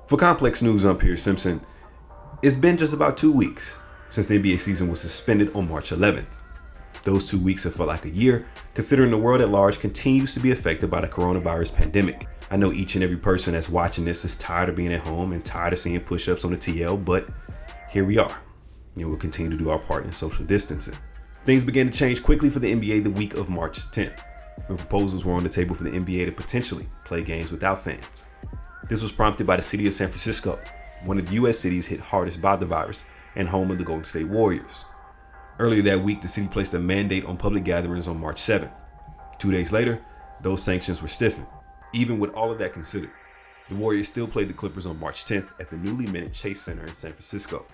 For Complex News, I'm Pierce Simpson. It's been just about 2 weeks since the NBA season was suspended on March 11th. Those 2 weeks have felt like a year, considering the world at large continues to be affected by the coronavirus pandemic. I know each and every person that's watching this is tired of being at home and tired of seeing push-ups on the TL, but here we are, and we'll continue to do our part in social distancing. Things began to change quickly for the NBA the week of March 10th, when proposals were on the table for the NBA to potentially play games without fans. This was prompted by the city of San Francisco, one of the U.S. cities hit hardest by the virus and home of the Golden State Warriors. Earlier that week, the city placed a mandate on public gatherings on March 7th. 2 days later, those sanctions were stiffened. Even with all of that considered, the Warriors still played the Clippers on March 10th at the newly minted Chase Center in San Francisco.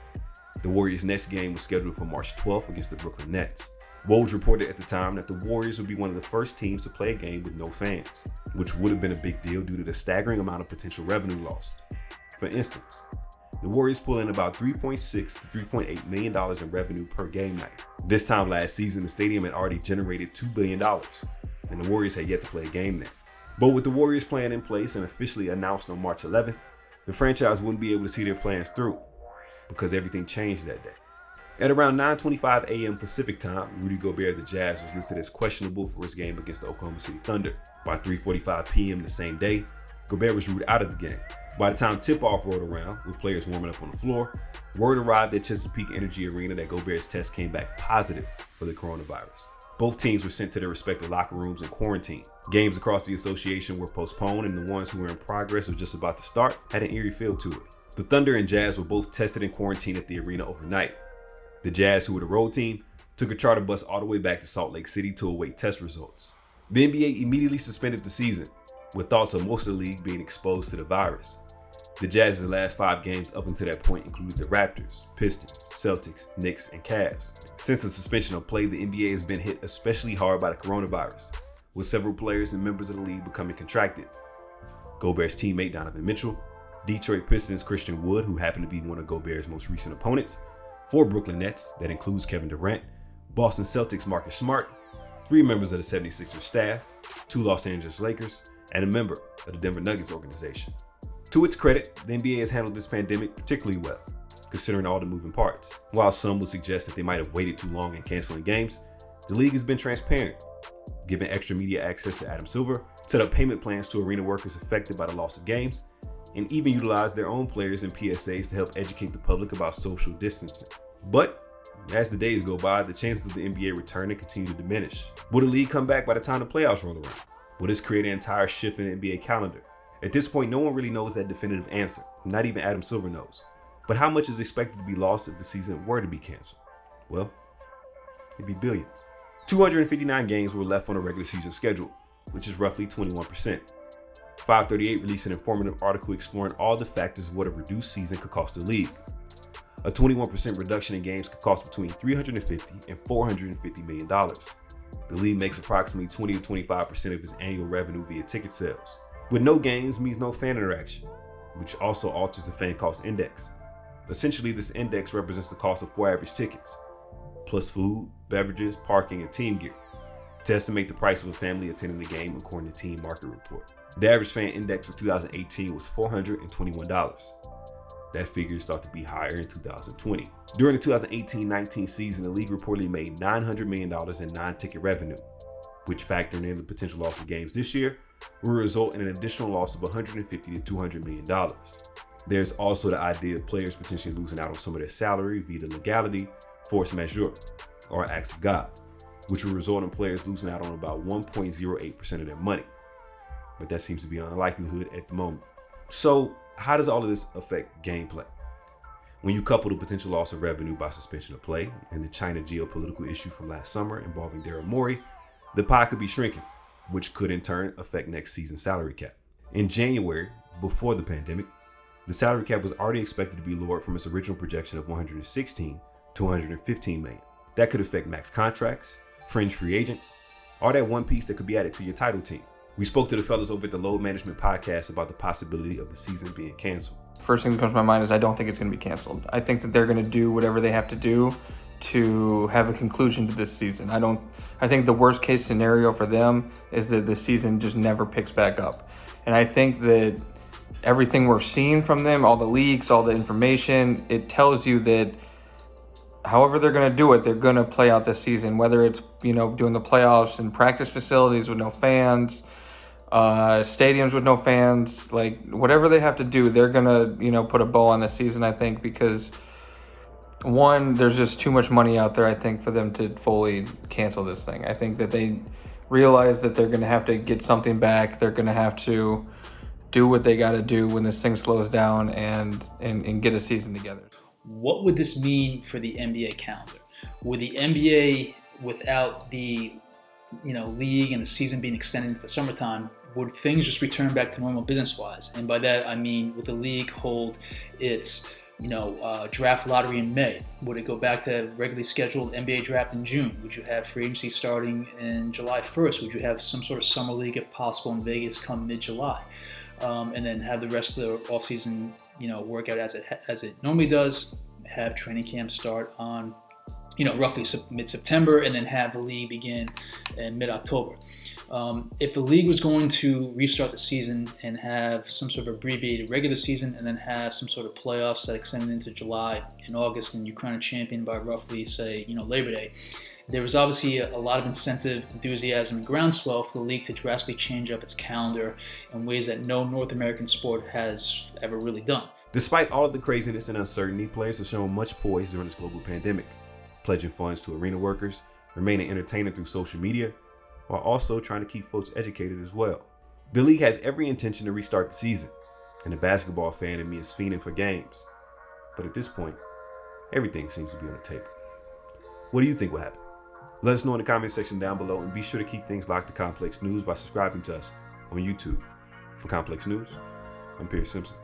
The Warriors' next game was scheduled for March 12th against the Brooklyn Nets. Woj reported at the time that the Warriors would be one of the first teams to play a game with no fans, which would have been a big deal due to the staggering amount of potential revenue lost. For instance, the Warriors pull in about $3.6 to $3.8 million in revenue per game night. This time last season, the stadium had already generated $2 billion, and the Warriors had yet to play a game there. But with the Warriors plan in place and officially announced on March 11th, the franchise wouldn't be able to see their plans through because everything changed that day. At around 9:25 a.m. Pacific time, Rudy Gobert of the Jazz was listed as questionable for his game against the Oklahoma City Thunder. By 3:45 p.m. the same day, Gobert was ruled out of the game. By the time tip-off rolled around, with players warming up on the floor, word arrived at Chesapeake Energy Arena that Gobert's test came back positive for the coronavirus. Both teams were sent to their respective locker rooms and quarantined. Games across the association were postponed, and the ones who were in progress or just about to start had an eerie feel to it. The Thunder and Jazz were both tested and quarantined at the arena overnight. The Jazz, who were the road team, took a charter bus all the way back to Salt Lake City to await test results. The NBA immediately suspended the season, with thoughts of most of the league being exposed to the virus. The Jazz's last 5 games up until that point included the Raptors, Pistons, Celtics, Knicks, and Cavs. Since the suspension of play, the NBA has been hit especially hard by the coronavirus, with several players and members of the league becoming contracted. Gobert's teammate Donovan Mitchell, Detroit Pistons Christian Wood, who happened to be one of Gobert's most recent opponents, 4 Brooklyn Nets, that includes Kevin Durant, Boston Celtics Marcus Smart, 3 members of the 76ers staff, 2 Los Angeles Lakers, and a member of the Denver Nuggets organization. To its credit, the NBA has handled this pandemic particularly well, considering all the moving parts. While some would suggest that they might have waited too long in canceling games, the league has been transparent, giving extra media access to Adam Silver, set up payment plans to arena workers affected by the loss of games, and even utilized their own players and PSAs to help educate the public about social distancing. But as the days go by, the chances of the NBA returning continue to diminish. Will the league come back by the time the playoffs roll around? Will this create an entire shift in the NBA calendar? At this point, no one really knows that definitive answer. Not even Adam Silver knows. But how much is expected to be lost if the season were to be canceled? Well, it'd be billions. 259 games were left on the regular season schedule, which is roughly 21%. 538 released an informative article exploring all the factors of what a reduced season could cost the league. A 21% reduction in games could cost between $350 and $450 million. The league makes approximately 20 to 25% of its annual revenue via ticket sales. With no games means no fan interaction, which also alters the fan cost index. Essentially, this index represents the cost of 4 average tickets, plus food, beverages, parking, and team gear, to estimate the price of a family attending the game according to Team Market Report. The average fan index for 2018 was $421. That figure is thought to be higher in 2020. During the 2018-19 season, the league reportedly made $900 million in non-ticket revenue, which, factoring in the potential loss of games this year, will result in an additional loss of $150 to $200 million. There's also the idea of players potentially losing out on some of their salary via the legality, force majeure, or acts of God, which will result in players losing out on about 1.08% of their money. But that seems to be an unlikelihood at the moment. So how does all of this affect gameplay? When you couple the potential loss of revenue by suspension of play and the China geopolitical issue from last summer involving Daryl Morey, the pie could be shrinking, which could in turn affect next season's salary cap. In January, before the pandemic, the salary cap was already expected to be lowered from its original projection of $116 to $115 million. That could affect max contracts, fringe free agents, or that one piece that could be added to your title team. We spoke to the fellas over at the Load Management Podcast about the possibility of the season being canceled. First thing that comes to my mind is I don't think it's going to be canceled. I think that they're going to do whatever they have to do to have a conclusion to this season. I think the worst case scenario for them is that the season just never picks back up. And I think that everything we're seeing from them, all the leaks, all the information, it tells you that however they're going to do it, they're going to play out this season, whether it's, doing the playoffs in practice facilities with no fans, stadiums with no fans, like whatever they have to do, they're going to, put a bow on the season, I think, because one, there's just too much money out there, I think, for them to fully cancel this thing. I think that they realize that they're going to have to get something back. They're going to have to do what they got to do when this thing slows down and get a season together. What would this mean for the NBA calendar? Would the NBA, without the league and the season being extended into the summertime, would things just return back to normal business-wise? And by that, I mean, would the league hold its draft lottery in May? Would it go back to regularly scheduled NBA draft in June? Would you have free agency starting in July 1st? Would you have some sort of summer league, if possible, in Vegas come mid-July? And then have the rest of the offseason, work out as it normally does, have training camp start on, roughly mid-September, and then have the league begin in mid-October. If the league was going to restart the season and have some sort of abbreviated regular season and then have some sort of playoffs that extended into July and August, and you crown a champion by roughly, say, Labor Day, there was obviously a lot of incentive, enthusiasm, and groundswell for the league to drastically change up its calendar in ways that no North American sport has ever really done. Despite all of the craziness and uncertainty, players have shown much poise during this global pandemic, pledging funds to arena workers, remaining entertaining through social media, while also trying to keep folks educated as well. The league has every intention to restart the season, and the basketball fan in me is fiending for games. But at this point, everything seems to be on the table. What do you think will happen? Let us know in the comment section down below, and be sure to keep things locked to Complex News by subscribing to us on YouTube. For Complex News, I'm Pierce Simpson.